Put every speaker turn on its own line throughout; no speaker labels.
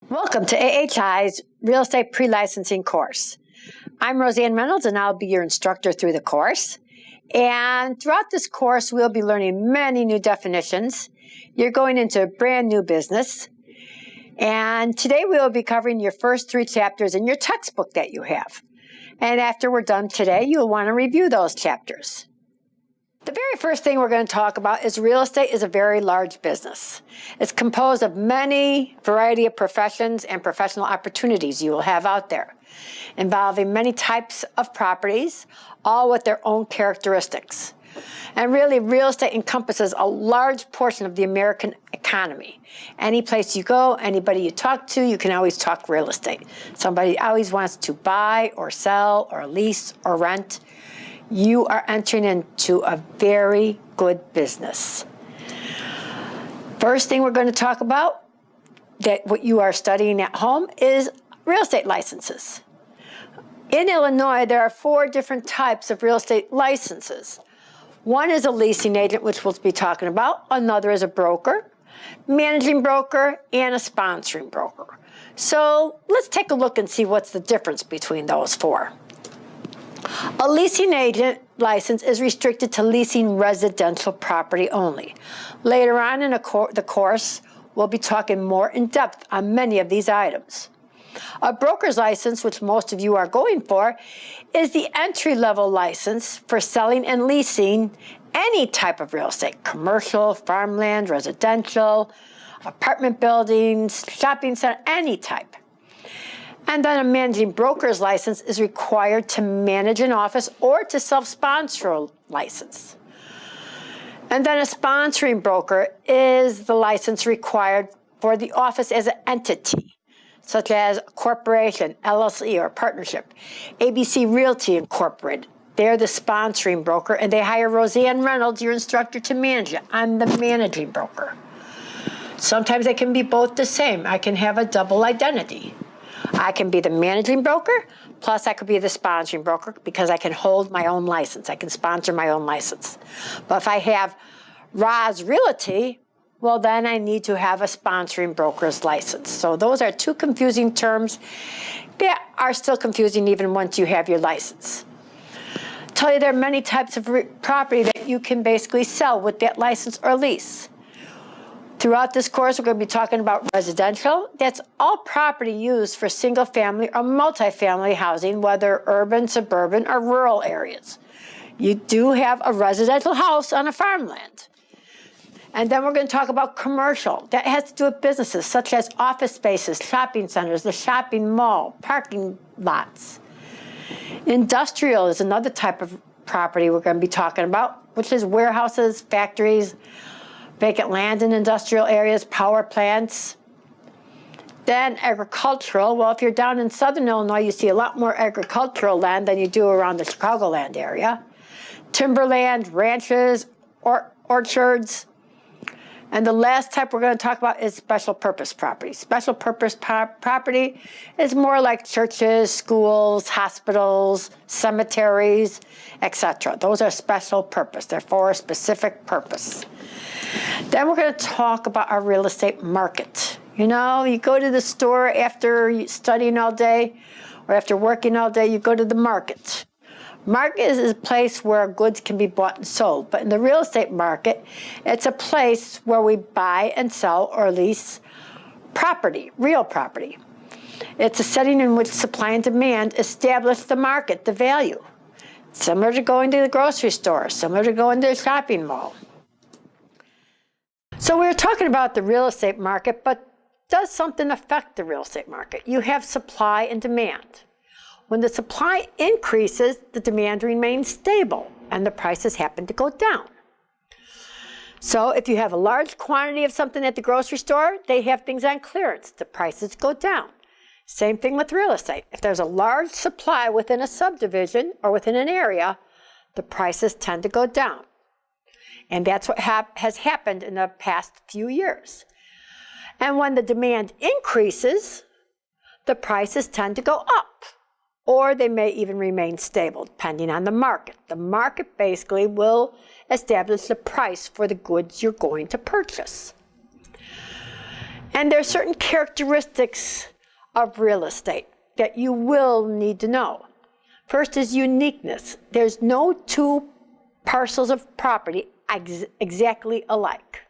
Welcome to AHI's Real Estate Pre-Licensing course. I'm Rozanne Reynolds, and I'll be your instructor through the course. And throughout this course, we'll be learning many new definitions. You're going into a brand new business. And today we will be covering your first 3 chapters in your textbook that you have. And after we're done today, you'll want to review those chapters. The very first thing we're going to talk about is real estate is a very large business. It's composed of many variety of professions and professional opportunities you will have out there, involving many types of properties, all with their own characteristics. And really, real estate encompasses a large portion of the American economy. Any place you go, anybody you talk to, you can always talk real estate. Somebody always wants to buy or sell or lease or rent. You are entering into a very good business. First thing we're going to talk about, that what you are studying at home, is real estate licenses. In Illinois, there are 4 different types of real estate licenses. One is a leasing agent, which we'll be talking about. Another is a broker, managing broker, and a sponsoring broker. So let's take a look and see what's the difference between those 4. A leasing agent license is restricted to leasing residential property only. Later on in the course, we'll be talking more in depth on many of these items. A broker's license, which most of you are going for, is the entry-level license for selling and leasing any type of real estate: commercial, farmland, residential, apartment buildings, shopping center, any type. And then a managing broker's license is required to manage an office or to self-sponsor a license. And then a sponsoring broker is the license required for the office as an entity, such as a corporation, LLC, or partnership. ABC Realty Incorporated, they're the sponsoring broker, and they hire Rozanne Reynolds, your instructor, to manage it. I'm the managing broker. Sometimes they can be both the same. I can have a double identity. I can be the managing broker, plus I could be the sponsoring broker, because I can hold my own license. I can sponsor my own license. But if I have Roz Realty, well, then I need to have a sponsoring broker's license. So those are 2 confusing terms that are still confusing even once you have your license. Tell you there are many types of property that you can basically sell with that license or lease. Throughout this course, we're going to be talking about residential. That's all property used for single-family or multifamily housing, whether urban, suburban, or rural areas. You do have a residential house on a farmland. And then we're going to talk about commercial. That has to do with businesses such as office spaces, shopping centers, the shopping mall, parking lots. Industrial is another type of property we're going to be talking about, which is warehouses, factories, vacant land in industrial areas, power plants. Then agricultural. Well, if you're down in southern Illinois, you see a lot more agricultural land than you do around the Chicagoland area. Timberland, ranches, orchards. And the last type we're going to talk about is special purpose property. Special purpose property is more like churches, schools, hospitals, cemeteries, etc. Those are special purpose. They're for a specific purpose. Then we're going to talk about our real estate market. You know, you go to the store after studying all day or after working all day, you go to the market. Market is a place where goods can be bought and sold. But in the real estate market, it's a place where we buy and sell or lease property, real property. It's a setting in which supply and demand establish the market, the value. Similar to going to the grocery store, similar to going to a shopping mall. So we're talking about the real estate market, but does something affect the real estate market? You have supply and demand. When the supply increases, the demand remains stable, and the prices happen to go down. So if you have a large quantity of something at the grocery store, they have things on clearance. The prices go down. Same thing with real estate. If there's a large supply within a subdivision or within an area, the prices tend to go down. And that's what has happened in the past few years. And when the demand increases, the prices tend to go up. Or they may even remain stable, depending on the market. The market basically will establish the price for the goods you're going to purchase. And there are certain characteristics of real estate that you will need to know. First is uniqueness. There's no two parcels of property exactly alike.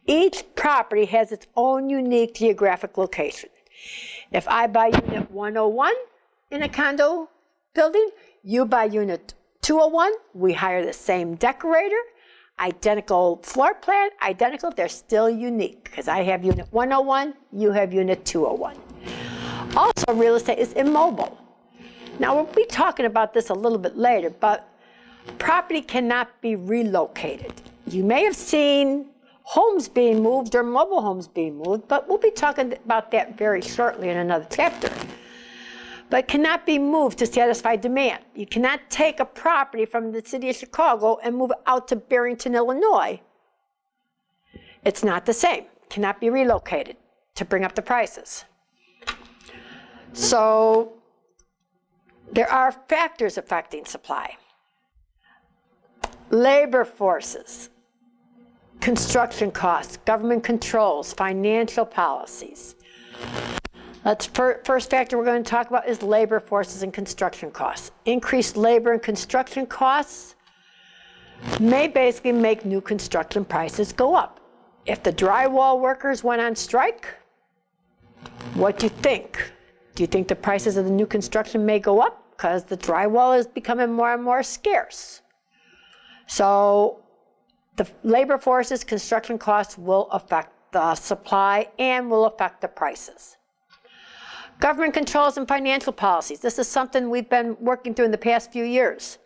Each property has its own unique geographic location. If I buy unit 101 in a condo building, you buy unit 201, we hire the same decorator, identical floor plan, identical, they're still unique because I have unit 101, you have unit 201. Also, real estate is immobile. Now, we'll be talking about this a little bit later, but property cannot be relocated. You may have seen homes being moved or mobile homes being moved, but we'll be talking about that very shortly in another chapter. But it cannot be moved to satisfy demand. You cannot take a property from the city of Chicago and move it out to Barrington, Illinois. It's not the same. It cannot be relocated to bring up the prices. So there are factors affecting supply. Labor forces, construction costs, government controls, financial policies. First factor we're going to talk about is labor forces and construction costs. Increased labor and construction costs may basically make new construction prices go up. If the drywall workers went on strike, what do you think? Do you think the prices of the new construction may go up because the drywall is becoming more and more scarce? So the labor forces, construction costs will affect the supply and will affect the prices. Government controls and financial policies. This is something we've been working through in the past few years.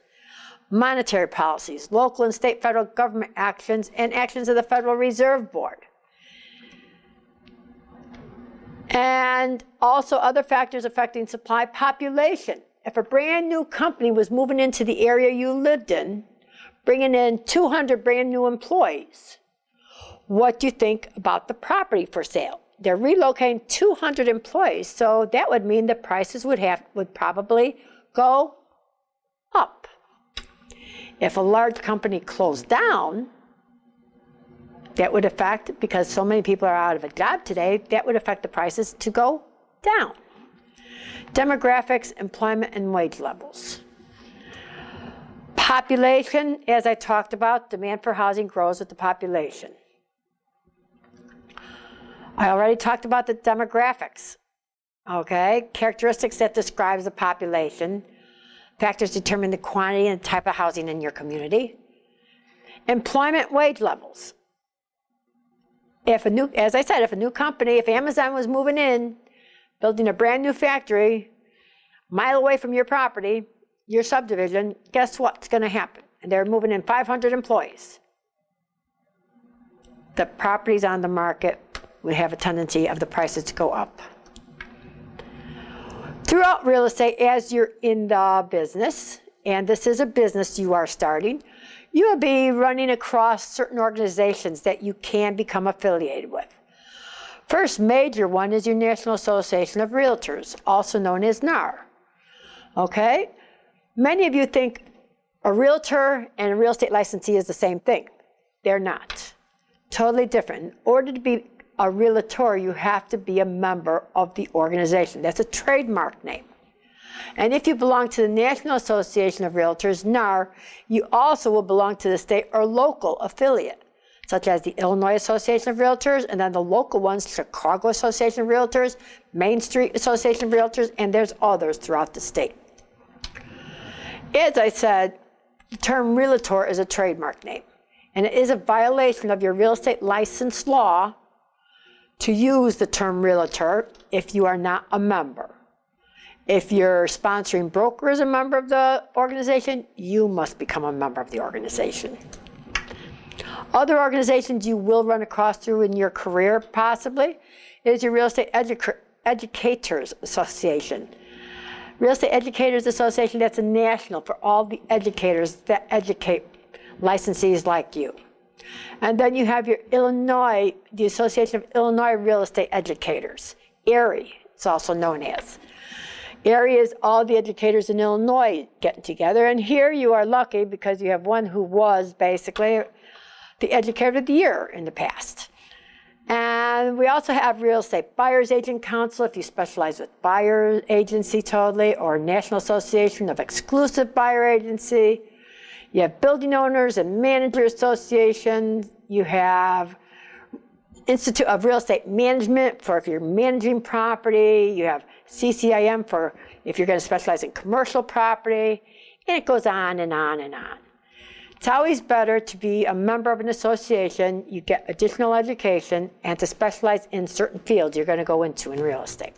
Monetary policies, local and state federal government actions, and actions of the Federal Reserve Board. And also other factors affecting supply, population. If a brand new company was moving into the area you lived in, bringing in 200 brand new employees, what do you think about the property for sale? They're relocating 200 employees, so that would mean the prices would probably go up. If a large company closed down, that would affect, because so many people are out of a job today, that would affect the prices to go down. Demographics, employment, and wage levels. Population, as I talked about, demand for housing grows with the population. I already talked about the demographics, okay? Characteristics that describes the population. Factors determine the quantity and type of housing in your community. Employment wage levels. As I said, if a new company, if Amazon was moving in, building a brand new factory, a mile away from your property, your subdivision, guess what's gonna happen? And they're moving in 500 employees. The properties on the market would have a tendency of the prices to go up. Throughout real estate, as you're in the business, and this is a business you are starting, you will be running across certain organizations that you can become affiliated with. First major one is your National Association of Realtors, also known as NAR. Okay? Many of you think a realtor and a real estate licensee is the same thing. They're not. Totally different. In order to be a realtor, you have to be a member of the organization. That's a trademark name. And if you belong to the National Association of Realtors, NAR, you also will belong to the state or local affiliate, such as the Illinois Association of Realtors, and then the local ones, Chicago Association of Realtors, Main Street Association of Realtors, and there's others throughout the state. As I said, the term realtor is a trademark name, and it is a violation of your real estate license law to use the term realtor if you are not a member. If your sponsoring broker is a member of the organization, you must become a member of the organization. Other organizations you will run across through in your career, possibly, is your Real Estate Educators Association. Real Estate Educators Association, that's a national for all the educators that educate licensees like you. And then you have your Illinois, the Association of Illinois Real Estate Educators, ARI, it's also known as. ARI is all the educators in Illinois getting together, and here you are lucky because you have one who was basically the Educator of the Year in the past. And we also have Real Estate Buyers Agent Council if you specialize with buyer agency totally, or National Association of Exclusive Buyer Agency. You have Building Owners and Manager Association. You have Institute of Real Estate Management for if you're managing property. You have CCIM for if you're going to specialize in commercial property. And it goes on and on and on. It's always better to be a member of an association. You get additional education and to specialize in certain fields you're going to go into in real estate.